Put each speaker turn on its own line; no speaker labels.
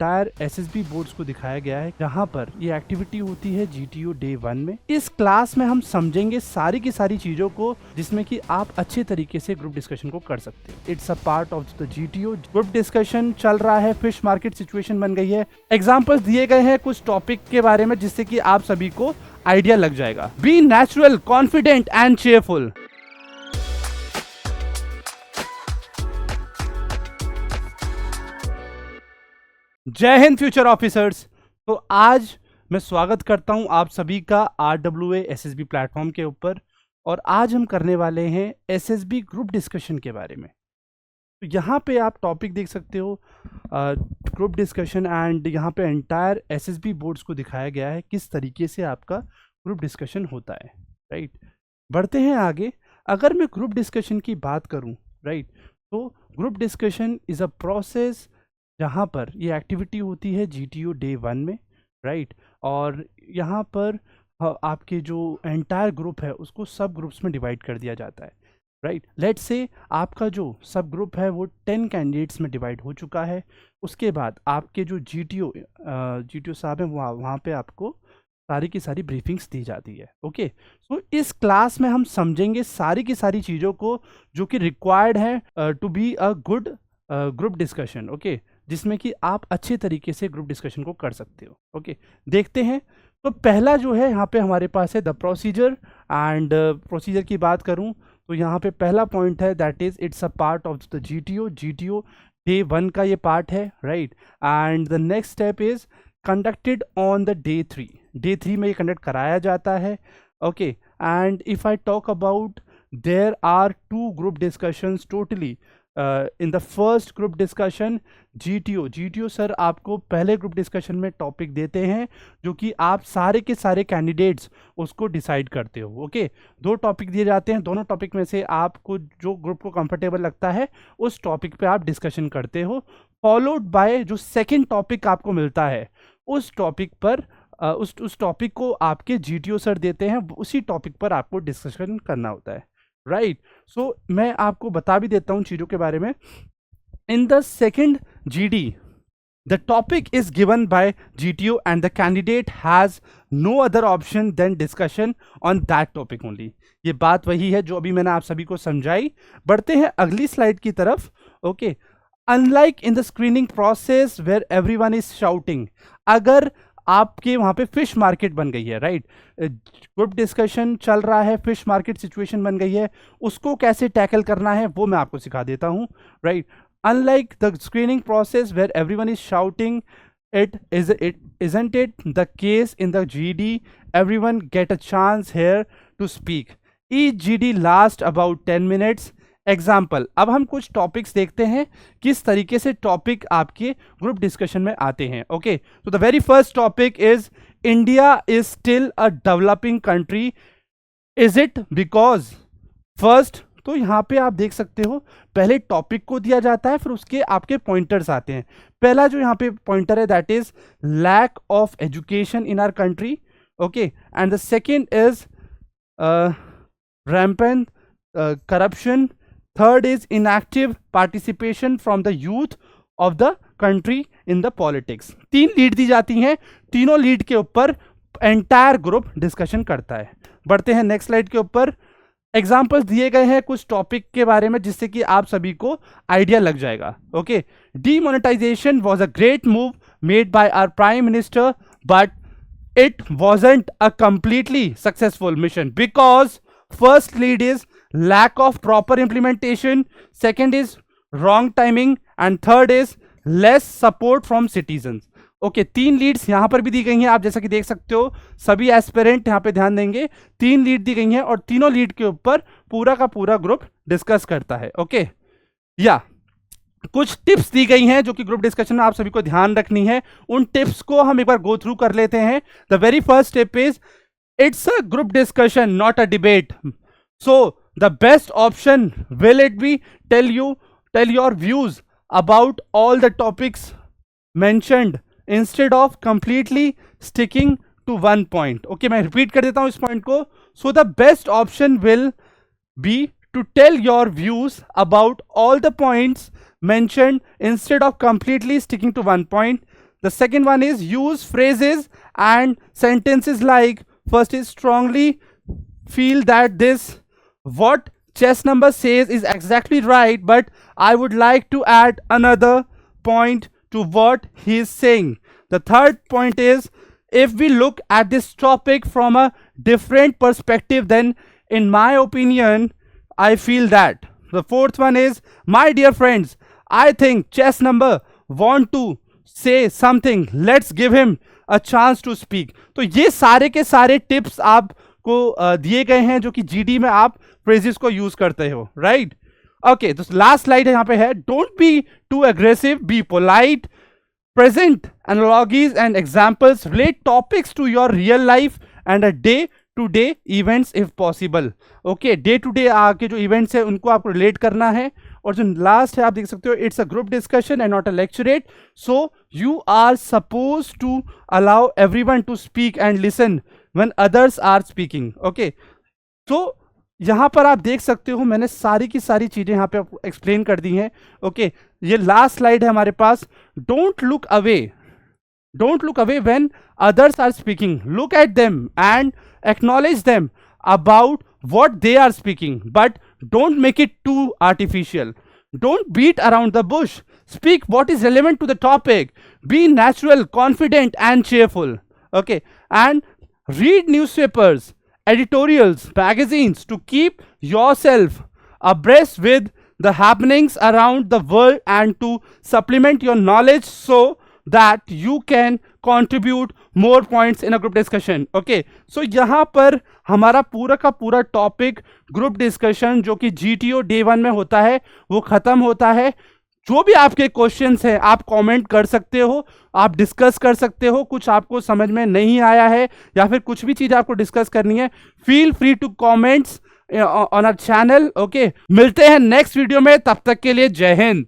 Entire SSB boards को दिखाया गया है, जहां पर ये एक्टिविटी होती है जीटीओ डे 1 में। इस क्लास में हम समझेंगे सारी की सारी चीजों को, जिसमें कि आप अच्छे तरीके से ग्रुप डिस्कशन को कर सकते हो। It's a part of the GTO. Group discussion चल रहा है, फिश मार्केट सिचुएशन बन गई है, एग्जाम्पल्स दिए गए हैं कुछ टॉपिक के बारे में, जिससे कि आप सभी को आइडिया लग जाएगा। Be natural, confident and cheerful. जय हिंद फ्यूचर ऑफिसर्स। तो आज मैं स्वागत करता हूं आप सभी का RWA SSB प्लेटफॉर्म के ऊपर, और आज हम करने वाले हैं SSB ग्रुप डिस्कशन के बारे में। तो यहाँ पे आप टॉपिक देख सकते हो, ग्रुप डिस्कशन, एंड यहाँ पे एंटायर SSB बोर्ड्स को दिखाया गया है किस तरीके से आपका ग्रुप डिस्कशन होता है। राइट, बढ़ते हैं आगे। अगर मैं ग्रुप डिस्कशन की बात करूँ, राइट, तो group discussion is a process जहाँ पर ये एक्टिविटी होती है जीटीओ डे 1 में। राइट, और यहाँ पर आपके जो एंटायर ग्रुप है उसको सब ग्रुप्स में डिवाइड कर दिया जाता है। राइट, लेट्स से आपका जो सब ग्रुप है वो 10 कैंडिडेट्स में डिवाइड हो चुका है। उसके बाद आपके जो जीटीओ साहब हैं वहाँ पे आपको सारी की सारी ब्रीफिंग्स दी जाती है। ओके, सो इस क्लास में हम समझेंगे सारी की सारी चीज़ों को जो कि रिक्वायर्ड है to be a good group discussion. Okay, जिसमें कि आप अच्छे तरीके से ग्रुप डिस्कशन को कर सकते हो। ओके, देखते हैं। तो पहला जो है यहाँ पे हमारे पास है द प्रोसीजर, एंड प्रोसीजर की बात करूँ तो यहाँ पे पहला पॉइंट है that is it's a part of the GTO day 1 का ये पार्ट है। Right, and the next step is conducted on the day 3 में ये कंडक्ट कराया जाता है। Okay, and if I talk about there are 2 group discussions totally in the first group discussion. GTO sir आपको पहले ग्रुप डिस्कशन में topic देते हैं जो कि आप सारे के सारे कैंडिडेट्स उसको डिसाइड करते हो। ओके, 2 टॉपिक दिए जाते हैं, दोनों टॉपिक में से आपको जो ग्रुप को कंफर्टेबल लगता है उस टॉपिक पे आप डिस्कशन करते हो, फॉलोड बाय जो सेकेंड टॉपिक आपको मिलता है उस टॉपिक पर उस टॉपिक को आपके जीटीओ सर देते हैं, उसी टॉपिक पर आपको डिस्कशन करना होता है। राइट, सो मैं आपको बता भी देता हूं चीजों के बारे में। In the second GD the topic is given by GTO and the candidate has no other option then discussion on that topic only. ये बात वही है जो अभी मैंने आप सभी को समझाई। बढ़ते हैं अगली स्लाइड की तरफ। Okay, unlike in the screening process where everyone is shouting, अगर आपके वहां पे फिश मार्केट बन गई है, राइट, ग्रुप डिस्कशन चल रहा है, फिश मार्केट सिचुएशन बन गई है, उसको कैसे टैकल करना है वो मैं आपको सिखा देता हूं। Right, unlike the screening process where everyone is shouting, isn't it the case in the GD everyone get a chance here to speak, each GD last about 10 minutes। Example, अब हम कुछ टॉपिक्स देखते हैं किस तरीके से टॉपिक आपके group discussion में आते हैं। ओके, तो the very first topic is India is still a developing country, is it because first. तो यहां पे आप देख सकते हो पहले टॉपिक को दिया जाता है, फिर उसके आपके पॉइंटर्स आते हैं। पहला जो यहां पे पॉइंटर है that is lack of education in our country. Okay, and the second is rampant corruption. Third is inactive participation from the youth of the country in the politics। 3 lead दी जाती हैं, तीनों लीड के ऊपर entire group discussion करता है। बढ़ते हैं next slide के ऊपर। एग्जाम्पल्स दिए गए हैं कुछ टॉपिक के बारे में, जिससे कि आप सभी को आइडिया लग जाएगा। Okay, demonetisation was a great move made by our prime minister but it wasn't a completely successful mission because first lead is lack of proper implementation, second is wrong timing, and third is less support from citizens। Okay, 3 leads यहां पर भी दी गई हैं, आप जैसा कि देख सकते हो। सभी एस्पिरेंट यहां पे ध्यान देंगे, 3 लीड दी गई हैं और तीनों लीड के ऊपर पूरा का पूरा ग्रुप डिस्कस करता है। ओके, या कुछ टिप्स दी गई हैं जो कि ग्रुप डिस्कशन में आप सभी को ध्यान रखनी है। उन टिप्स को हम एक बार गो थ्रू कर लेते हैं। The very first tip is it's a group discussion, not a debate. So the best option will it be tell your views about all the topics mentioned instead of completely sticking to one point। Okay, मैं repeat कर देता हूं इस point को। So the best option will be to tell your views about all the points mentioned instead of completely sticking to one point। The second one is use phrases and sentences like, first is strongly feel that this what chess number says is exactly right, but I would like to add another point to what he is saying. The third point is, if we look at this topic from a different perspective, then in my opinion, I feel that. The fourth one is, my dear friends, I think chess number want to say something, let's give him a chance to speak. तो ये सारे के सारे tips आपको दिए गए हैं जो कि जीडी में आप फ्रेजेस को यूज करते हो, राइट? ओके, तो लास्ट स्लाइड यहाँ पे है, don't be too aggressive, be polite, present analogies and examples, relate topics to your real life and a day to day events if possible. Okay, day to day आके जो events है उनको आपको relate करना है. और जो लास्ट है आप देख सकते हो, it's a group discussion and not a lecturate, so you are supposed to allow everyone to speak and listen when others are speaking. Okay, तो यहाँ पर आप देख सकते हो मैंने सारी की सारी चीजें यहाँ पे एक्सप्लेन कर दी हैं. ओके, ये लास्ट स्लाइड है हमारे पास. Don't look away when others are speaking, look at them and acknowledge them about what they are speaking, but don't make it too artificial. Don't beat around the bush, speak what is relevant to the topic, be natural, confident and cheerful. Okay, and read newspapers, editorials, magazines to keep yourself abreast with the happenings around the world and to supplement your knowledge so that you can contribute more points in a group discussion. Okay, so यहाँ पर हमारा पूरा का पूरा topic group discussion जो कि GTO Day 1 में होता है वो खत्म होता है. जो भी आपके क्वेश्चंस हैं आप कमेंट कर सकते हो, आप डिस्कस कर सकते हो. कुछ आपको समझ में नहीं आया है या फिर कुछ भी चीज़ आपको डिस्कस करनी है, feel free to comments on our channel. Okay, मिलते हैं नेक्स्ट वीडियो में, तब तक के लिए जय हिंद.